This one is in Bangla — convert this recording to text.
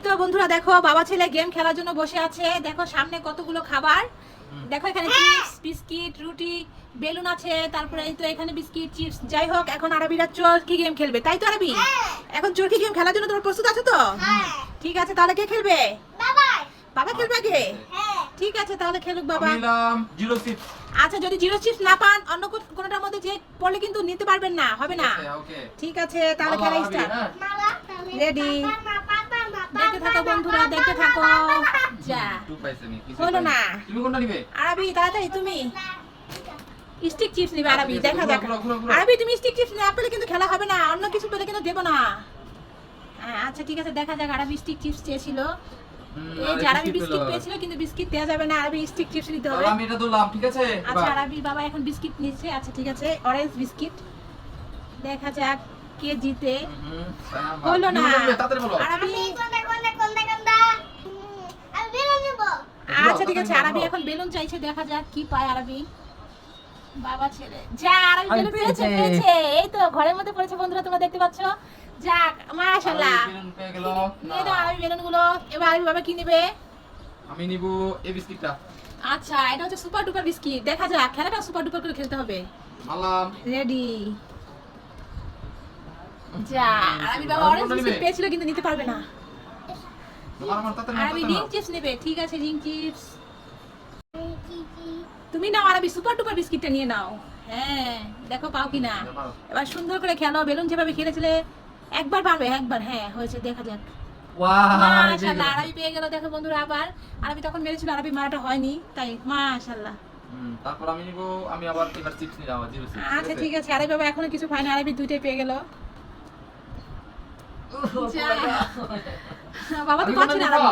তো বন্ধুরা দেখো বাবা ছেলে গেম খেলার জন্য বসে আছে। দেখো সামনে কতগুলো খাবার, দেখো এখানে চিপস বিস্কিট রুটি বেলুন আছে, তারপরে এই তো এখানে বিস্কিট চিপস। যাই হোক এখন আরবিরা চরকি গেম খেলবে, তাই তো আরবি? এখন চরকি গেম খেলার জন্য তোমার প্রস্তুত আছো তো? ঠিক আছে, তাহলে কে খেলবে? বাবা খেলবে আগে? ঠিক আছে, তাহলে খেলুক বাবা। Zero chips. আচ্ছা, যদি জিরো চিপস না পান অন্য কোনটার মধ্যে যে পড়লে কিন্তু নিতে পারবেন না, হবে না। ঠিক আছে, তাহলে খেলা স্টার্ট। রেডি? দেখতে থাকো বন্ধুরা, দেখতে থাকো। যা হলো না। তুমি কোনটা নিবে? আরবি তাড়াতাড়ি, তুমি স্টিক চিপস নিবে। আরবি দেখা যাক। আরবি তুমি স্টিক চিপস না পেলে কিন্তু খেলা হবে না, অন্য কিছু পেলে কিন্তু দেব না। হ্যাঁ আচ্ছা ঠিক আছে, দেখা যাক। আরবি স্টিক চিপস চেয়েছিল, এই যে আরবি বিস্কিট পেয়েছিল কিন্তু বিস্কিট দেওয়া যাবে না, আরবি স্টিক চিপস নিতে হবে। আমি এটা দিলাম, ঠিক আছে? আচ্ছা আরবি বাবা এখন বিস্কিট নিচ্ছে। আচ্ছা ঠিক আছে, অরেঞ্জ বিস্কিট। দেখা যাক কে জিতে। হলো না। আরবি আচ্ছা ঠিক আছে, আরবি এখন বেলুন চাইছে, দেখা যাক কি পায় আরবি। বাবা ছেলে যা, আরবি বেলুন পেয়েছে। এই তো ঘরের মধ্যে পড়েছে বন্ধুরা, তোমরা দেখতে পাচ্ছ। যাক মাশাআল্লাহ, নিয়ে দাও আরবি বেলুনগুলো। এবার আরবি বাবা কি নেবে? আমি নিব এই বিস্কিটটা। আচ্ছা এটা হচ্ছে সুপার ডুপার বিস্কিট। দেখা যাক, খেলাটা সুপার ডুপার করে খেলতে হবে। মালাম রেডি? যা, আরবি বাবা অরেঞ্জ বিস্কিট পেয়েছিল কিন্তু নিতে পারবে না। আরবি রিং চিপস নেবে। ঠিক আছে, রিং চিপস তুমি নাও। আরবি সুপার ডুপার বিস্কিটটা নিয়ে নাও। হ্যাঁ দেখো পাও কিনা। এবার সুন্দর করে খেলো, বেলুন যেভাবে খেলেছিলে একবার পারবে, একবার। হ্যাঁ হয়েছে, দেখা যাক। মাশাআল্লাহ, আরবি পেয়ে গেল। দেখো বন্ধুরা, আবার আরবি তখন মেরেছিল, আরবি মারাটা হয়নি, তাই মাশাআল্লাহ। তারপর আমি নিব, আমি আবার এবার চিপস নিলাম, জিরো চিপস। আচ্ছা ঠিক আছে, আরবি বাবা এখনো কিছু পায়নি, আরবি দুইটাই পেয়ে গেল। বাবা তো পাচ্ছে না আরবি।